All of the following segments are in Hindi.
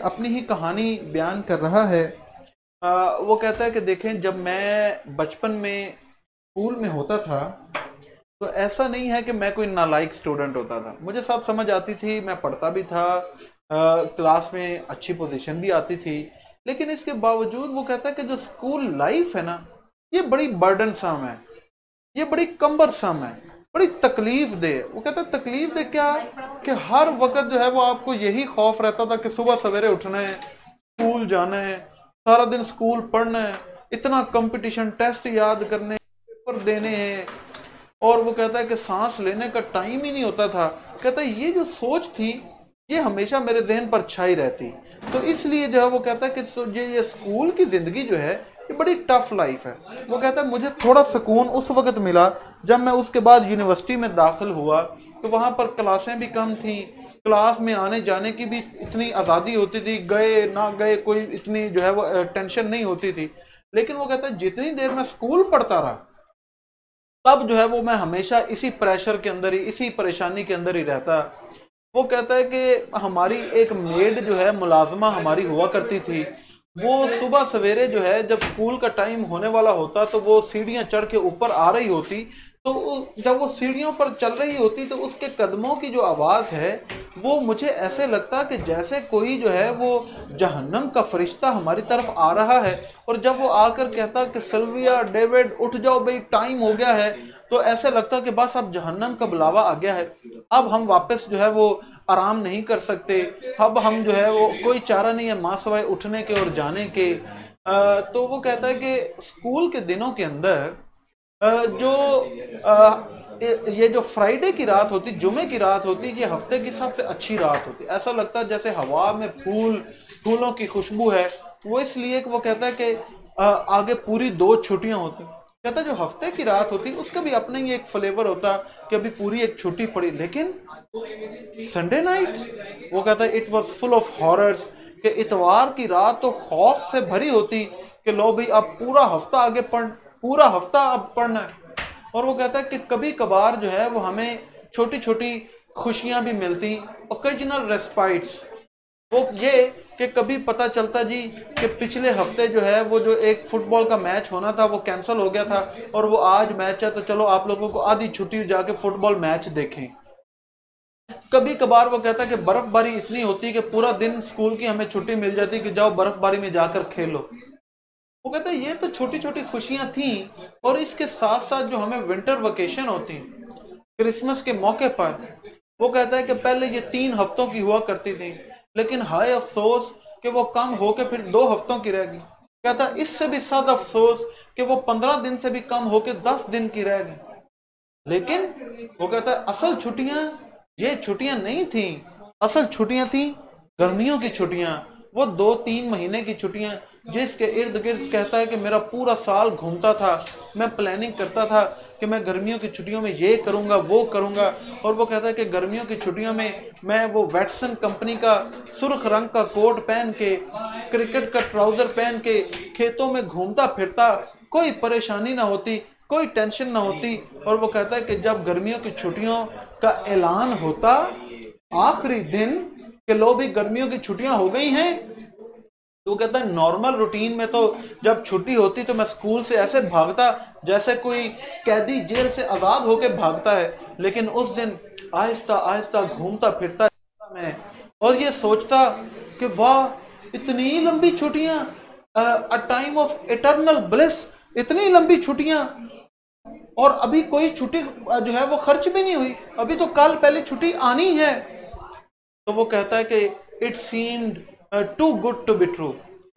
अपनी ही कहानी बयान कर रहा है। वो कहता है कि देखें, जब मैं बचपन में स्कूल में होता था तो ऐसा नहीं है कि मैं कोई नालायक स्टूडेंट होता था। मुझे सब समझ आती थी, मैं पढ़ता भी था, क्लास में अच्छी पोजीशन भी आती थी। लेकिन इसके बावजूद वो कहता है कि जो स्कूल लाइफ है ना, ये बड़ी बर्डनसम है, ये बड़ी कंबरसम है, बड़ी तकलीफ दे। वो कहता है तकलीफ दे क्या, कि हर वक्त जो है वो आपको यही खौफ रहता था कि सुबह सवेरे उठना है, स्कूल जाना है, सारा दिन स्कूल पढ़ना है, इतना कंपटीशन, टेस्ट याद करने, पेपर देने हैं, और वो कहता है कि सांस लेने का टाइम ही नहीं होता था। कहता है ये जो सोच थी ये हमेशा मेरे जहन पर छाई रहती। तो इसलिए जो है वो कहता है कि ये स्कूल की जिंदगी जो है ये बड़ी टफ लाइफ है। वो कहता है मुझे थोड़ा सुकून उस वक्त मिला जब मैं उसके बाद यूनिवर्सिटी में दाखिल हुआ, तो वहां पर क्लासें भी कम थी, क्लास में आने जाने की भी इतनी आज़ादी होती थी, गए ना गए कोई इतनी जो है वो टेंशन नहीं होती थी। लेकिन वो कहता है जितनी देर मैं स्कूल पढ़ता रहा तब जो है वो मैं हमेशा इसी प्रेशर के अंदर ही, इसी परेशानी के अंदर ही रहता। वो कहता है कि हमारी एक मेड जो है, मुलाजमा हमारी हुआ करती थी, वो सुबह सवेरे जो है जब स्कूल का टाइम होने वाला होता तो वो सीढ़ियां चढ़ के ऊपर आ रही होती। तो जब वो सीढ़ियों पर चल रही होती तो उसके कदमों की जो आवाज़ है वो मुझे ऐसे लगता कि जैसे कोई जो है वो जहन्नम का फरिश्ता हमारी तरफ आ रहा है। और जब वो आकर कहता कि सिल्विया, डेविड उठ जाओ भाई, टाइम हो गया है, तो ऐसे लगता कि बस अब जहन्नम का बुलावा आ गया है, अब हम वापस जो है वो आराम नहीं कर सकते, अब हम जो है वो कोई चारा नहीं है माँ सवाए उठने के और जाने के। तो वो कहता है कि स्कूल के दिनों के अंदर जो ये जो फ्राइडे की रात होती, जुमे की रात होती, ये हफ्ते की सबसे अच्छी रात होती। ऐसा लगता है जैसे हवा में फूलों की खुशबू है। वो इसलिए कि वो कहता है कि आगे पूरी 2 छुट्टियां होती। कहता है जो हफ्ते की रात होती उसका भी अपना ही एक फ्लेवर होता कि अभी पूरी एक छुट्टी पड़ी। लेकिन संडे नाइट, वो कहता है it was full of horrors, कि इतवार की रात तो खौफ से भरी होती कि लो भाई अब पूरा हफ्ता आगे पढ़, पूरा हफ्ता अब पढ़ना है। और वो कहता है कि कभी कभार जो है वो हमें छोटी छोटी खुशियां भी मिलती, ओकेजनल रेस्पाइट्स। वो ये कि कभी पता चलता जी कि पिछले हफ्ते जो है वो जो एक फुटबॉल का मैच होना था वो कैंसिल हो गया था, और वो आज मैच है तो चलो आप लोगों को आधी छुट्टी जाके फुटबॉल मैच देखें। कभी कभार वो कहता है कि बर्फबारी इतनी होती है कि पूरा दिन स्कूल की हमें छुट्टी मिल जाती कि जाओ बर्फबारी में जाकर खेलो। वो कहता है ये तो छोटी छोटी खुशियां थी। और इसके साथ साथ जो हमें विंटर वेकेशन होती क्रिसमस के मौके पर, वो कहता है कि पहले ये 3 हफ्तों की हुआ करती थी, लेकिन हाय अफसोस कि वो कम होके फिर 2 हफ्तों की रह गई। कहता है इससे भी ज्यादा अफसोस कि वो 15 दिन से भी कम होके 10 दिन की रह गई। लेकिन वो कहता है असल छुट्टियां ये छुट्टियां नहीं थी, असल छुट्टियां थी गर्मियों की छुट्टियां, वो 2-3 महीने की छुट्टियां, जिसके इर्द गिर्द कहता है कि मेरा पूरा साल घूमता था। मैं प्लानिंग करता था कि मैं गर्मियों की छुट्टियों में ये करूंगा वो करूंगा। और वो कहता है कि गर्मियों की छुट्टियों में मैं वो वैटसन कंपनी का सुर्ख रंग का कोट पहन के, क्रिकेट का ट्राउजर पहन के खेतों में घूमता फिरता, कोई परेशानी ना होती, कोई टेंशन ना होती। और वो कहता है कि जब गर्मियों की छुट्टियों का ऐलान होता आखिरी दिन कि लो भी गर्मियों की छुट्टियां हो गई हैं, तो वो कहता है नॉर्मल रूटीन में तो जब छुट्टी होती तो मैं स्कूल से ऐसे भागता जैसे कोई कैदी जेल से आजाद होके भागता है। लेकिन उस दिन आहिस्ता आहिस्ता घूमता फिरता मैं, और ये सोचता कि वाह इतनी लंबी छुट्टियां, a time of eternal bliss, इतनी लंबी छुट्टियां, और अभी कोई छुट्टी जो है वो खर्च भी नहीं हुई, अभी तो कल पहले छुट्टी आनी है। तो वो कहता है कि it seemed too good to be true.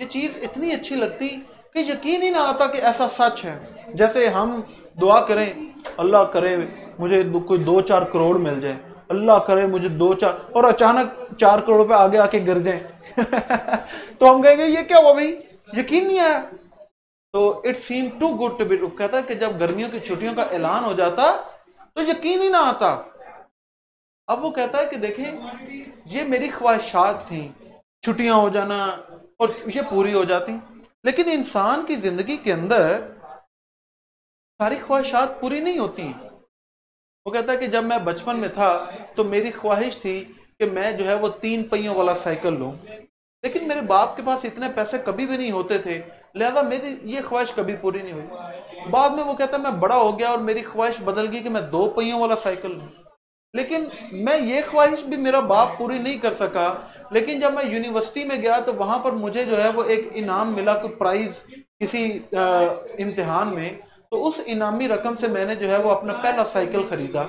ये चीज इतनी अच्छी लगती कि यकीन ही ना आता कि ऐसा सच है। जैसे हम दुआ करें, अल्लाह करे मुझे कोई 2-4 करोड़ मिल जाए, अल्लाह करे मुझे 2-4, और अचानक 4 करोड़ रुपए आगे आके गिर जाए तो हम कहेंगे ये क्या हुआ भाई, यकीन नहीं आया। तो it seem too good to be true. कहता है कि जब गर्मियों की छुट्टियों का ऐलान हो जाता तो यकीन ही ना आता। अब वो कहता है कि देखें ये मेरी ख्वाहिशात थी, छुट्टियां हो जाना, और ये पूरी हो जाती। लेकिन इंसान की जिंदगी के अंदर सारी ख्वाहिशात पूरी नहीं होती। वो कहता है कि जब मैं बचपन में था तो मेरी ख्वाहिश थी कि मैं जो है वो 3 पहियों वाला साइकिल लूं, लेकिन मेरे बाप के पास इतने पैसे कभी भी नहीं होते थे, लिहाजा मेरी ये ख्वाहिश कभी पूरी नहीं हुई। बाद में वो कहता मैं बड़ा हो गया और मेरी ख्वाहिश बदल गई कि मैं 2 पहियों वाला साइकिल लूं। लेकिन मैं ये ख्वाहिश भी मेरा बाप पूरी नहीं कर सका। लेकिन जब मैं यूनिवर्सिटी में गया तो वहां पर मुझे जो है वो एक इनाम मिला, कोई प्राइज किसी इम्तिहान में। तो उस इनामी रकम से मैंने जो है वो अपना पहला साइकिल खरीदा।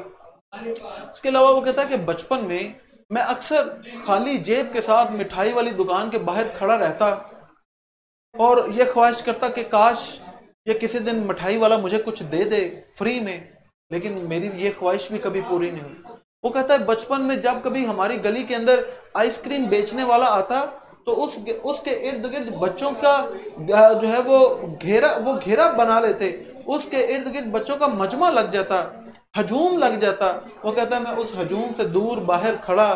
उसके अलावा वो कहता है कि बचपन में मैं अक्सर खाली जेब के साथ मिठाई वाली दुकान के बाहर खड़ा रहता और ये ख्वाहिश करता कि काश ये किसी दिन मिठाई वाला मुझे कुछ दे दे फ्री में। लेकिन मेरी ये ख्वाहिश भी कभी पूरी नहीं हुई। वो कहता है बचपन में जब कभी हमारी गली के अंदर आइसक्रीम बेचने वाला आता तो उसके इर्द गिर्द बच्चों का जो है वो घेरा बना लेते। उसके इर्द गिर्द बच्चों का मजमा लग जाता, हजूम लग जाता। वो कहता है मैं उस हजूम से दूर बाहर खड़ा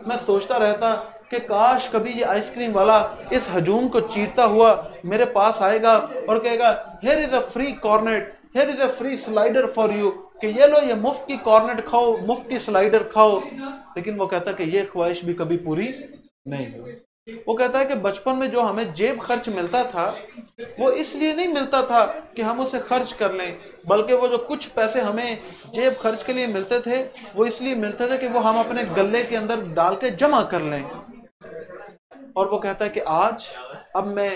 मैं सोचता रहता कि काश कभी ये आइसक्रीम वाला इस हजूम को चीरता हुआ मेरे पास आएगा और कहेगा here is a free cornet, here is a free slider for you, कि ये लो ये मुफ्त की कॉर्नेट खाओ, मुफ्त की स्लाइडर खाओ। लेकिन वो कहता है कि ये ख्वाहिश भी कभी पूरी नहीं हुई। वो कहता है कि बचपन में जो हमें जेब खर्च मिलता था वो इसलिए नहीं मिलता था कि हम उसे खर्च कर लें, बल्कि वो जो कुछ पैसे हमें जेब खर्च के लिए मिलते थे वो इसलिए मिलते थे कि वो हम अपने गले के अंदर डाल के जमा कर लें। और वो कहता है कि आज अब मैं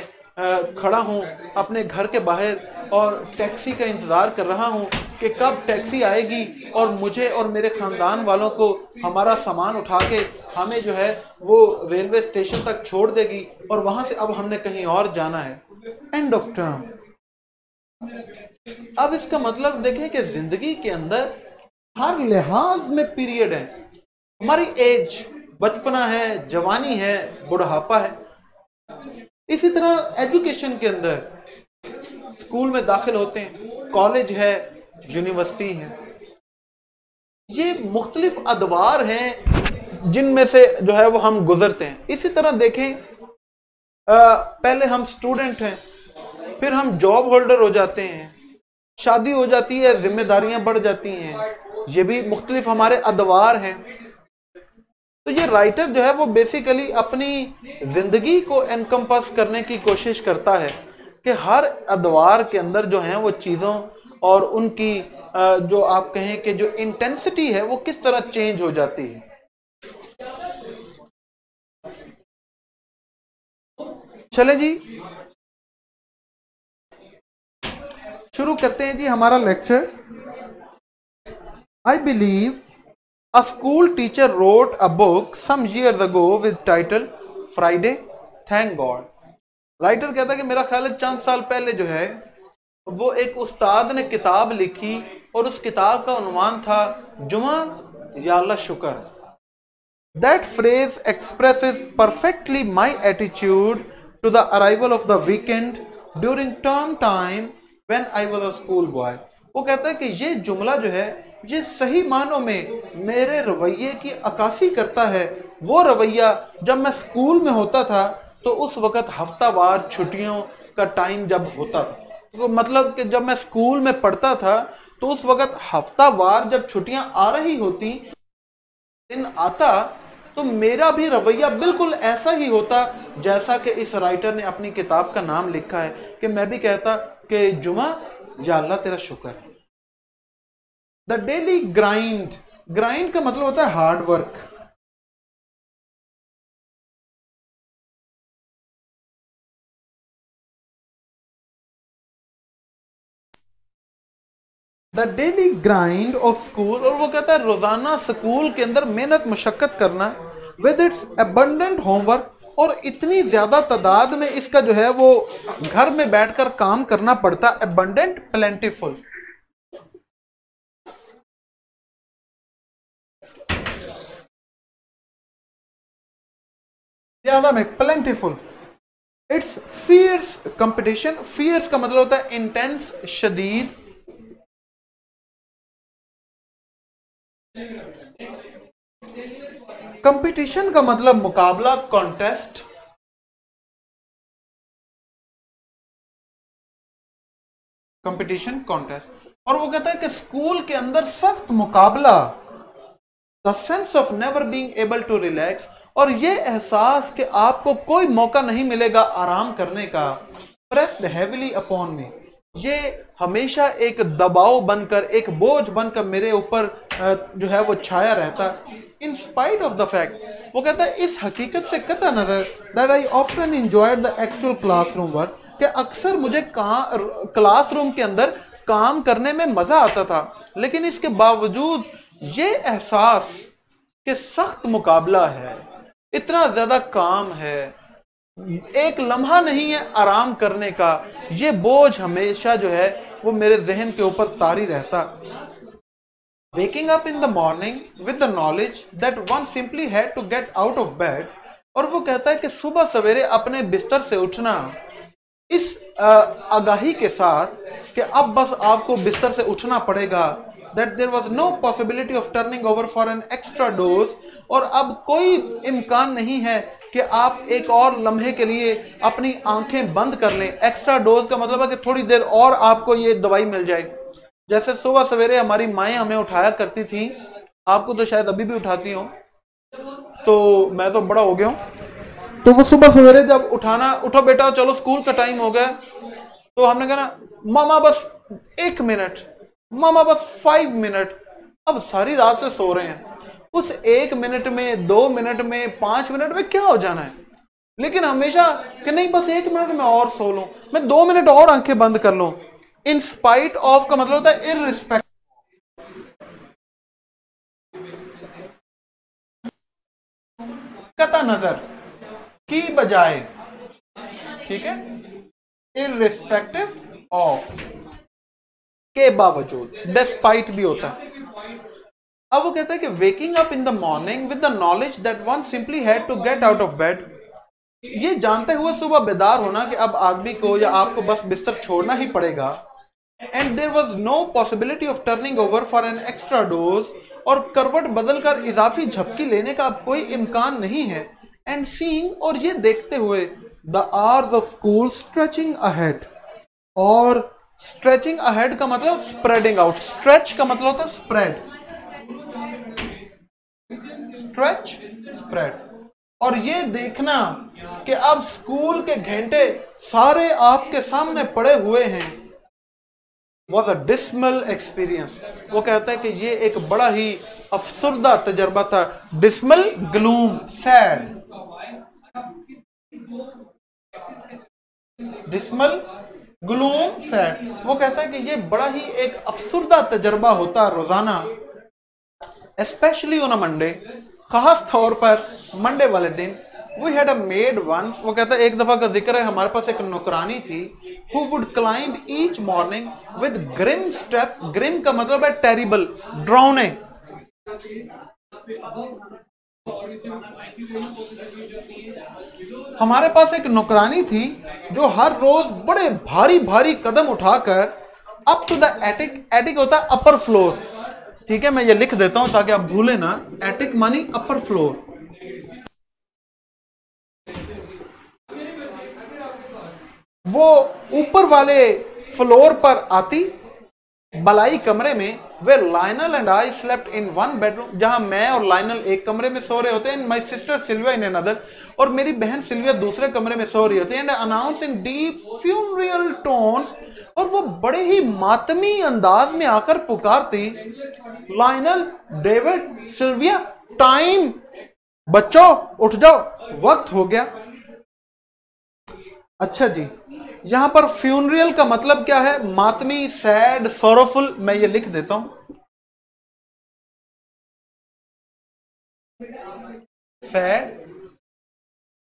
खड़ा हूं अपने घर के बाहर और टैक्सी का इंतजार कर रहा हूं कि कब टैक्सी आएगी और मुझे और मेरे खानदान वालों को हमारा सामान उठा के हमें जो है वो रेलवे स्टेशन तक छोड़ देगी और वहां से अब हमने कहीं और जाना है। End of term. अब इसका मतलब देखें कि जिंदगी के अंदर हर लिहाज में पीरियड है। हमारी एज बचपना है, जवानी है, बुढ़ापा है। इसी तरह एजुकेशन के अंदर स्कूल में दाखिल होते हैं, कॉलेज है, यूनिवर्सिटी है। ये मुख्तलिफ अदवार हैं जिनमें से जो है वो हम गुजरते हैं। इसी तरह देखें पहले हम स्टूडेंट हैं, फिर हम जॉब होल्डर हो जाते हैं, शादी हो जाती है, जिम्मेदारियां बढ़ जाती हैं। ये भी मुख्तलिफ हमारे अदवार हैं। तो ये राइटर जो है वो बेसिकली अपनी जिंदगी को एनकम्पास करने की कोशिश करता है कि हर अदवार के अंदर जो है वो चीज़ों और उनकी जो आप कहें कि जो इंटेंसिटी है वो किस तरह चेंज हो जाती है। चले जी शुरू करते हैं जी हमारा lecture. I believe A school teacher wrote a book some years ago with title Friday, Thank God. Writer कहता है कि मेरा ख्याल है चंद साल पहले जो है वो एक उस्ताद ने किताब लिखी और उस किताब का उन्वान था जुमा या अल्लाह शुक्र। That phrase expresses perfectly my attitude to the arrival of the weekend during term time when I was a school boy. वो कहता है कि ये जुमला जो है ये सही मानों में मेरे रवैये की अक्कासी करता है। वो रवैया जब मैं स्कूल में होता था तो उस वक़्त हफ्तावार छुट्टियों का टाइम जब होता था, तो मतलब कि जब मैं स्कूल में पढ़ता था तो उस वक़्त हफ्तावार जब छुट्टियां आ रही होती, दिन आता, तो मेरा भी रवैया बिल्कुल ऐसा ही होता जैसा कि इस राइटर ने अपनी किताब का नाम लिखा है कि मैं भी कहता कि जुमा या अल्लाह तेरा शुक्र। द डेली ग्राइंड, ग्राइंड का मतलब होता है hard work. The daily grind of school, और वो कहता है रोजाना स्कूल के अंदर मेहनत मशक्कत करना विद इट्स अबंडेंट होमवर्क, और इतनी ज्यादा तादाद में इसका जो है वो घर में बैठकर काम करना पड़ता। अबंडेंट प्लेंटीफुल, ज्यादा में, plentiful. It's fierce competition, fierce का मतलब होता है इंटेंस, शदीद। कंपटीशन का मतलब मुकाबला, कॉन्टेस्ट। Competition, contest. और वो कहता है कि स्कूल के अंदर सख्त मुकाबला, the sense of never being able to relax, और ये एहसास कि आपको कोई मौका नहीं मिलेगा आराम करने का, प्रेस्ड हेविली अपॉन मी, ये हमेशा एक दबाव बनकर, एक बोझ बनकर मेरे ऊपर जो है वो छाया रहता। In spite of the fact, वो कहता है इस हकीकत से कता नजर that I often enjoyed the actual classroom work, कि अक्सर मुझे क्लासरूम के अंदर काम करने में मजा आता था, लेकिन इसके बावजूद ये एहसास कि सख्त मुकाबला है, इतना ज्यादा काम है, एक लम्हा नहीं है आराम करने का, ये बोझ हमेशा जो है वो मेरे जहन के ऊपर तारी रहता। Waking up in the morning with the knowledge that one simply had to get out of bed, और वो कहता है कि सुबह सवेरे अपने बिस्तर से उठना इस आगाही के साथ कि अब बस आपको बिस्तर से उठना पड़ेगा, that there was no possibility of turning over for an extra dose, और अब कोई इम्कान नहीं है कि आप एक और लम्हे के लिए अपनी आंखें बंद कर लें। एक्स्ट्रा डोज का मतलब है कि थोड़ी देर और आपको ये दवाई मिल जाए। जैसे सुबह सवेरे हमारी माएँ हमें उठाया करती थी, आपको तो शायद अभी भी उठाती हो, तो मैं तो बड़ा हो गया हूँ, तो वो सुबह सवेरे जब उठाना, उठो बेटा चलो स्कूल का टाइम हो गया, तो हमने कहा ना मामा बस 1 मिनट, मामा बस 5 मिनट। अब सारी रात से सो रहे हैं, उस 1 मिनट में, 2 मिनट में, 5 मिनट में क्या हो जाना है, लेकिन हमेशा कि नहीं बस 1 मिनट में और सो लूं, मैं 2 मिनट और आंखें बंद कर लूं। इन स्पाइट ऑफ का मतलब होता है इररिस्पेक्ट, कता नजर की बजाय, ठीक है, इररिस्पेक्टिव ऑफ के बावजूद, डिस्पाइट भी होता है। अब वो कहता है कि waking up in the morning with the knowledge that one simply had to get out of bed, ये जानते हुए सुबह बेदार होना कि अब आदमी को या आपको बस बिस्तर छोड़ना ही पड़ेगा, and there was no possibility of turning over for an extra doze, और करवट बदलकर इजाफी झपकी लेने का अब कोई इम्कान नहीं है, एंड सीइंग, और ये देखते हुए the hours of school stretching ahead, और स्ट्रेचिंग अहेड का मतलब स्प्रेडिंग आउट, स्ट्रेच का मतलब होता है स्प्रेड, स्ट्रेच स्प्रेड, और ये देखना कि अब स्कूल के घंटे सारे आपके सामने पड़े हुए हैं, वॉज अ डिस्मल एक्सपीरियंस। वो कहता है कि ये एक बड़ा ही अफसुर्दा तजर्बा था। Dismal, gloom, sad, dismal, gloom, sad. वो कहता है कि ये बड़ा ही एक अफसुर्दा तजर्बा होता रोजाना, स्पेशली ऑन अ मंडे, खास तौर पर मंडे वाले दिन। We had a maid once, वो कहता है एक दफा का जिक्र है, हमारे पास एक नौकरानी थी, who would climb each morning with grim steps, grim का मतलब है टेरिबल, ड्राउने। हमारे पास एक नौकरानी थी जो हर रोज बड़े भारी भारी कदम उठाकर up to the attic, attic होता है अपर फ्लोर, ठीक है, मैं ये लिख देता हूं ताकि आप भूले ना, एटिक मानी अपर फ्लोर, वो ऊपर वाले फ्लोर पर आती, बलाई कमरे में, we Lionel and I slept in one bedroom, जहां मैं और लाइनल एक कमरे में सो रहे होते हैं, my sister Sylvia in another, और मेरी बहन सिल्विया दूसरे कमरे में सो रही होती है, and announce in deep funereal tones, और वो बड़े ही मातमी अंदाज में आकर पुकारती, लाइनल, डेविड, सिल्विया, टाइम, बच्चों उठ जाओ, वक्त हो गया। अच्छा जी, यहां पर फ्यूनरियल का मतलब क्या है, मातमी, सैड, सोरोफुल, मैं ये लिख देता हूं, सैड।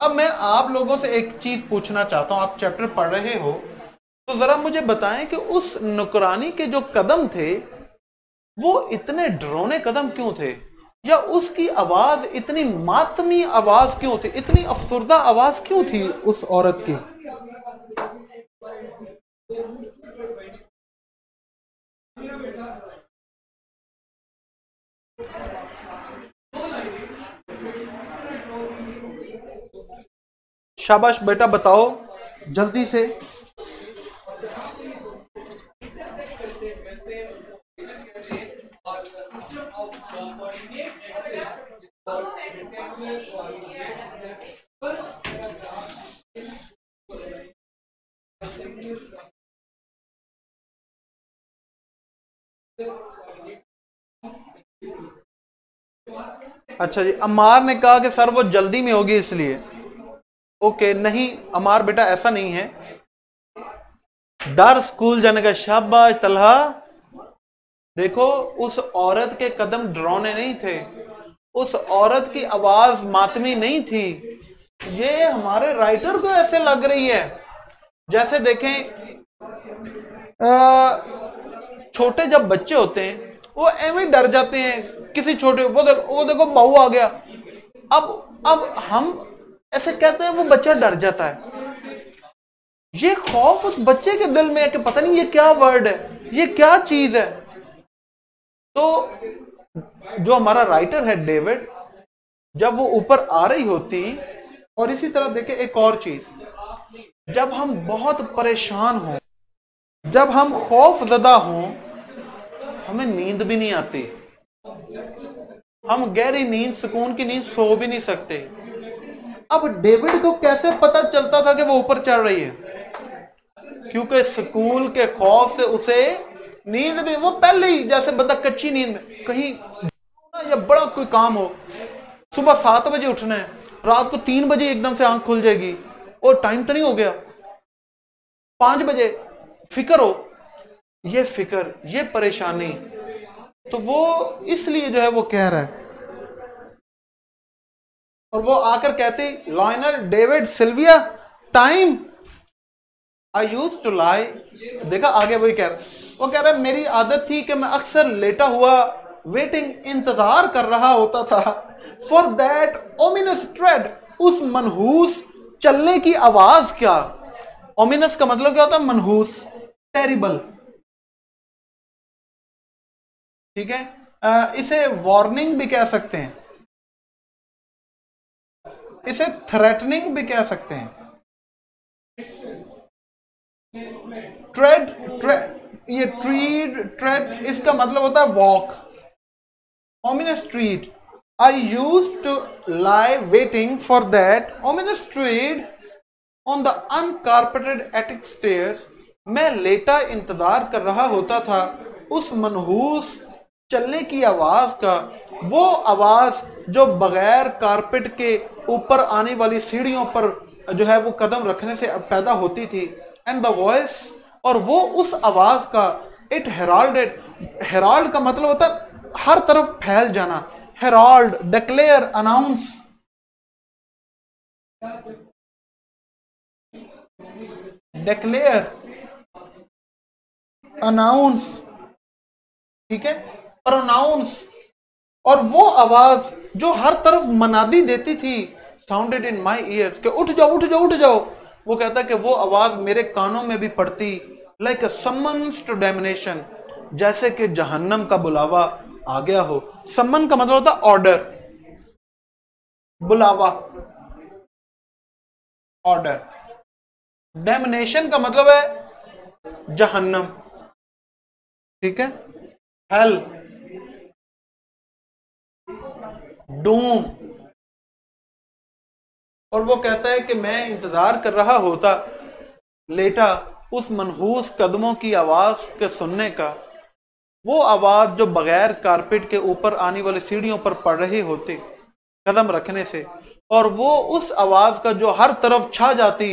अब मैं आप लोगों से एक चीज पूछना चाहता हूं, आप चैप्टर पढ़ रहे हो तो जरा मुझे बताएं कि उस नुकरानी के जो कदम थे वो इतने डरावने कदम क्यों थे, या उसकी आवाज इतनी मातमी आवाज क्यों थी, इतनी अफसुर्दा आवाज क्यों थी उस औरत की। शाबाश बेटा, बताओ जल्दी से। अच्छा जी, अमार ने कहा कि सर वो जल्दी में होगी इसलिए। ओके, नहीं अमार बेटा ऐसा नहीं है। डर स्कूल जाने का, शाबाश तलहा। देखो, उस औरत के कदम डरावने नहीं थे, उस औरत की आवाज मातमी नहीं थी। ये हमारे राइटर को ऐसे लग रही है जैसे देखें, छोटे जब बच्चे होते हैं वो एवं डर जाते हैं किसी छोटे, वो देखो बहू आ गया। अब हम ऐसे कहते हैं वो बच्चा डर जाता है। ये खौफ उस बच्चे के दिल में है कि पता नहीं ये क्या वर्ड है, ये क्या चीज है। तो जो हमारा राइटर है डेविड, जब वो ऊपर आ रही होती, और इसी तरह देखे एक और चीज, जब हम बहुत परेशान हों, जब हम खौफ ज़दा हों, हमें नींद भी नहीं आती, हम गहरी नींद, सुकून की नींद सो भी नहीं सकते। अब डेविड को कैसे पता चलता था कि वो ऊपर चढ़ रही है? क्योंकि स्कूल के खौफ से उसे नींद भी, वो पहले ही जैसे बंदा कच्ची नींद में कहीं या बड़ा कोई काम हो, सुबह 7 बजे उठना है, रात को 3 बजे एकदम से आंख खुल जाएगी, और टाइम तो नहीं हो गया, 5 बजे फिक्र हो, ये फिक्र, ये परेशानी, तो वो इसलिए जो है वो कह रहा है। और वो आकर कहती, Lionel David Sylvia time, I used to lie. देखा आगे वही कह रहा, वो कह रहा है मेरी आदत थी कि मैं अक्सर लेटा हुआ वेटिंग, इंतजार कर रहा होता था, फॉर दैट ओमिनस ट्रेड, उस मनहूस चलने की आवाज। क्या ओमिनस का मतलब क्या होता है? मनहूस, टेरिबल, ठीक है। इसे वार्निंग भी कह सकते हैं, इसे थ्रेटनिंग भी कह सकते हैं। ट्रेड, ये ट्रीड, ट्रेड इसका मतलब होता है walk. ominous treat, I used to lie waiting for that ominous treat on the uncarpeted attic stairs। मैं लेटा इंतजार कर रहा होता था उस मनहूस चलने की आवाज का, वो आवाज जो बगैर कारपेट के ऊपर आने वाली सीढ़ियों पर जो है वो कदम रखने से पैदा होती थी। एंड द वॉइस, और वो उस आवाज का, इट हेराल्डेड, हेराल्ड का मतलब होता है हर तरफ फैल जाना, Herald, declare, announce, declare, announce, ठीक है, प्रोनाउंस। और वो आवाज जो हर तरफ मनादी देती थी, साउंडेड इन माई ईयर्स, के उठ जाओ उठ जाओ उठ जाओ। वो कहता कि वो आवाज मेरे कानों में भी पड़ती, लाइक अ समन्स टू डैमिनेशन, जैसे कि जहन्नम का बुलावा आ गया हो। सम्मन का मतलब होता ऑर्डर, बुलावा, ऑर्डर। डैमिनेशन का मतलब है जहन्नम, ठीक है, हेल, डूम। और वो कहता है कि मैं इंतजार कर रहा होता लेटा उस मनहूस कदमों की आवाज के सुनने का, वो आवाज जो बगैर कारपेट के ऊपर आने वाली सीढ़ियों पर पड़ रही होती कदम रखने से, और वो उस आवाज का जो हर तरफ छा जाती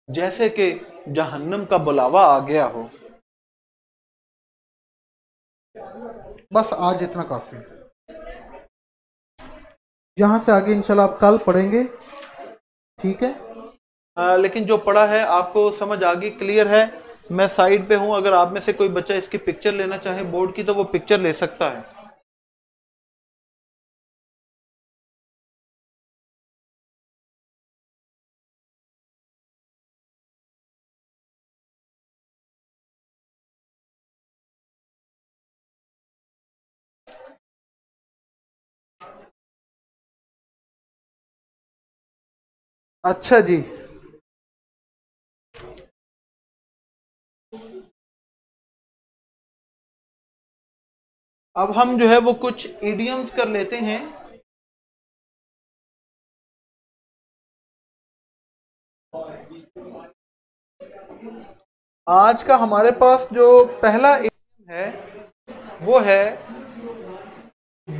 जैसे कि जहन्नम का बुलावा आ गया हो। बस आज इतना काफी, यहां से आगे इंशाल्लाह आप कल पढ़ेंगे, ठीक है। लेकिन जो पढ़ा है आपको समझ आ गई, क्लियर है। मैं साइड पे हूं, अगर आप में से कोई बच्चा इसकी पिक्चर लेना चाहे बोर्ड की तो वो पिक्चर ले सकता है। अच्छा जी, अब हम जो है वो कुछ इडियम्स कर लेते हैं। आज का हमारे पास जो पहला इडियम है वो है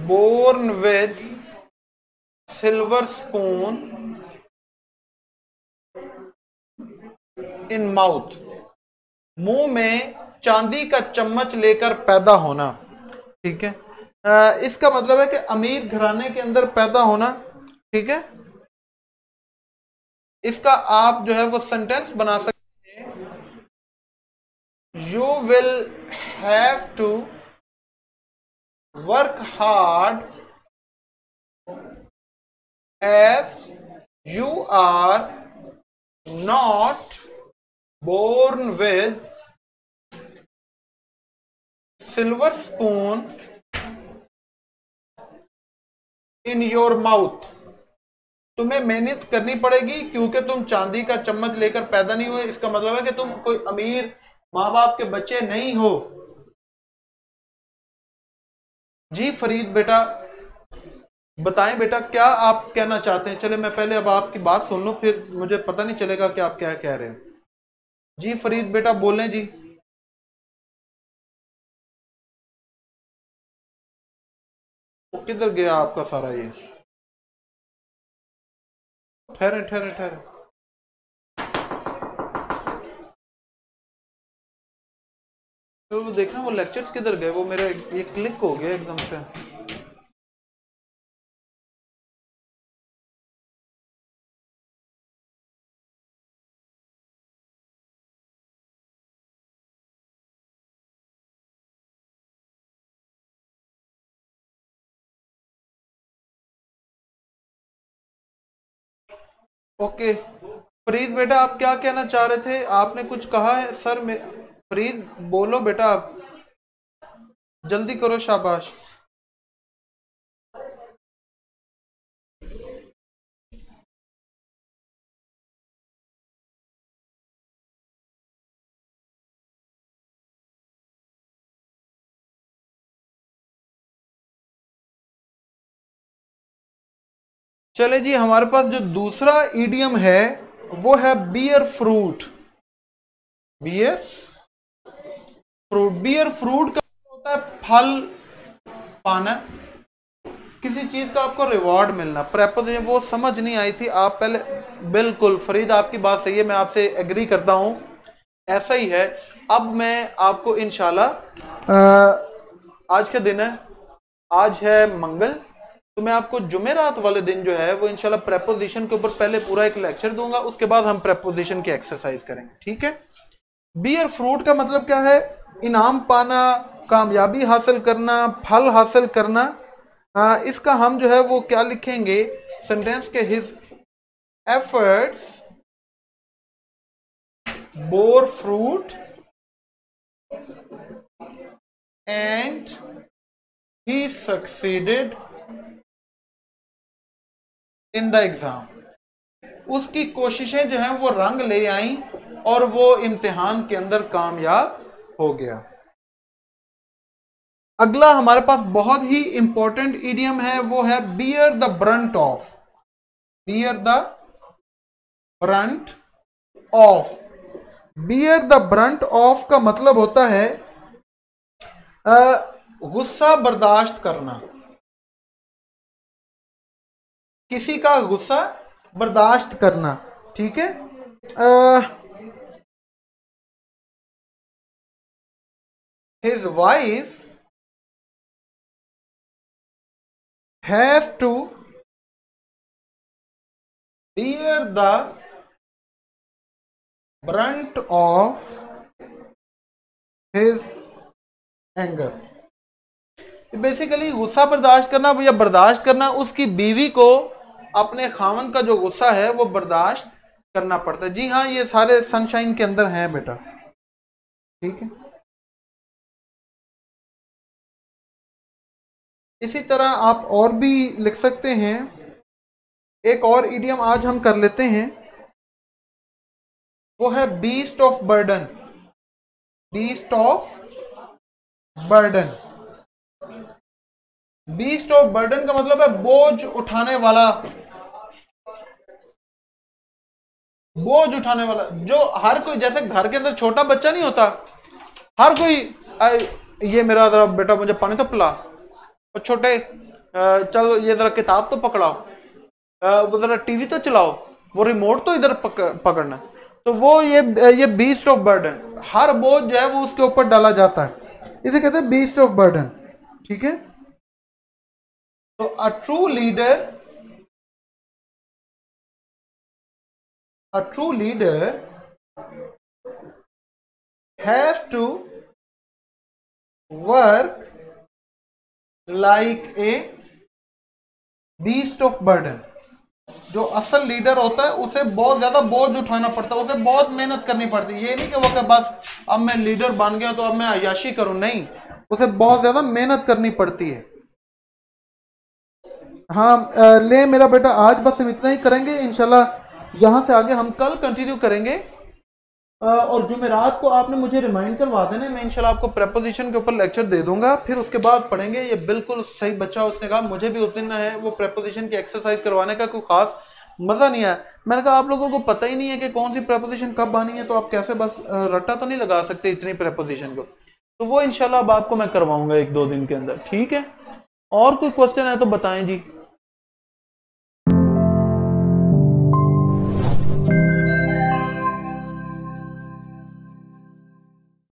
born with silver spoon in mouth, मुंह में चांदी का चम्मच लेकर पैदा होना। ठीक है, इसका मतलब है कि अमीर घराने के अंदर पैदा होना। ठीक है, इसका आप जो है वो सेंटेंस बना सकते हैं, you will have to work hard as you are not born with silver spoon in your mouth. तुम्हें मेहनत करनी पड़ेगी क्योंकि तुम चांदी का चम्मच लेकर पैदा नहीं हुए। इसका मतलब है कि तुम कोई अमीर माँ बाप के बच्चे नहीं हो। जी फरीद बेटा, बताएं बेटा क्या आप कहना चाहते हैं। चले मैं पहले अब आपकी बात सुन लूं, फिर मुझे पता नहीं चलेगा कि आप क्या कह रहे हैं। जी फरीद बेटा बोलें जी। वो किधर गया आपका सारा ये? ठहरे ठहरे ठहरे, तो वो देखना वो लेक्चर्स किधर गए, वो मेरा ये क्लिक हो गया एकदम से। ओके फरीद बेटा, आप क्या कहना चाह रहे थे? आपने कुछ कहा है सर में? फरीद बोलो बेटा, आप जल्दी करो, शाबाश। चले जी, हमारे पास जो दूसरा ईडियम है वो है bear fruit. Bear fruit, bear fruit का मतलब होता है फल पाना, किसी चीज का आपको रिवॉर्ड मिलना। प्रेपोजिशन वो समझ नहीं आई थी आप पहले। बिल्कुल फरीद आपकी बात सही है, मैं आपसे एग्री करता हूं, ऐसा ही है। अब मैं आपको इंशाल्लाह आज का दिन है, आज है मंगल, तो मैं आपको जुमेरात वाले दिन जो है वो इंशाल्लाह प्रेपोजिशन के ऊपर पहले पूरा एक लेक्चर दूंगा, उसके बाद हम प्रेपोजिशन की एक्सरसाइज करेंगे। ठीक है, बियर फ्रूट का मतलब क्या है? इनाम पाना, कामयाबी हासिल करना, फल हासिल करना। इसका हम जो है वो क्या लिखेंगे सेंटेंस के, his efforts bore fruit and he succeeded in the exam. उसकी कोशिशें जो हैं वो रंग ले आई और वो इम्तिहान के अंदर कामयाब हो गया। अगला हमारे पास बहुत ही इंपॉर्टेंट इडियम है, वो है beer the brunt of. Beer the brunt of, beer the brunt of का मतलब होता है गुस्सा बर्दाश्त करना, किसी का गुस्सा बर्दाश्त करना। ठीक है, his wife has to bear the brunt of his anger. Basically गुस्सा बर्दाश्त करना या बर्दाश्त करना, उसकी बीवी को अपने खावन का जो गुस्सा है वो बर्दाश्त करना पड़ता है। जी हाँ, ये सारे सनशाइन के अंदर हैं बेटा। ठीक है, इसी तरह आप और भी लिख सकते हैं। एक और इडियम आज हम कर लेते हैं, वो है beast of burden. Beast of burden, beast of burden का मतलब है बोझ उठाने वाला। बोझ उठाने वाला, जो हर कोई, जैसे घर के अंदर छोटा बच्चा नहीं होता, हर कोई ये मेरा जरा बेटा मुझे पानी तो पिला, और छोटे चलो ये जरा किताब तो पकड़ाओ, वो जरा टीवी तो चलाओ, वो रिमोट तो इधर पकड़ना। तो वो ये बीस्ट ऑफ बर्डन, हर बोझ जो है वो उसके ऊपर डाला जाता है, इसे कहते हैं बीस्ट ऑफ बर्डन। ठीक है, तो a true leader has to work like a beast of burden. जो असल लीडर होता है उसे बहुत ज्यादा बोझ उठाना पड़ता है, उसे बहुत मेहनत करनी पड़ती है। ये नहीं कि वो कि बस अब मैं लीडर बन गया तो अब मैं अय्याशी करूं, नहीं, उसे बहुत ज्यादा मेहनत करनी पड़ती है। हाँ ले मेरा बेटा, आज बस हम इतना ही करेंगे, इंशाल्लाह यहां से आगे हम कल कंटिन्यू करेंगे। और जुमेरात को आपने मुझे रिमाइंड करवा देना, मैं इंशाल्लाह आपको प्रेपोजिशन के ऊपर लेक्चर दे दूंगा, फिर उसके बाद पढ़ेंगे। ये बिल्कुल सही बच्चा, उसने कहा मुझे भी उस दिन है वो प्रेपोजिशन की एक्सरसाइज करवाने का कोई खास मजा नहीं आया। मैंने कहा आप लोगों को पता ही नहीं है कि कौन सी प्रेपोजिशन कब आनी है, तो आप कैसे बस रट्टा तो नहीं लगा सकते इतनी प्रेपोजिशन को। तो वो इंशाल्लाह अब आपको मैं करवाऊंगा 1-2 दिन के अंदर, ठीक है। और कोई क्वेश्चन है तो बताएं जी।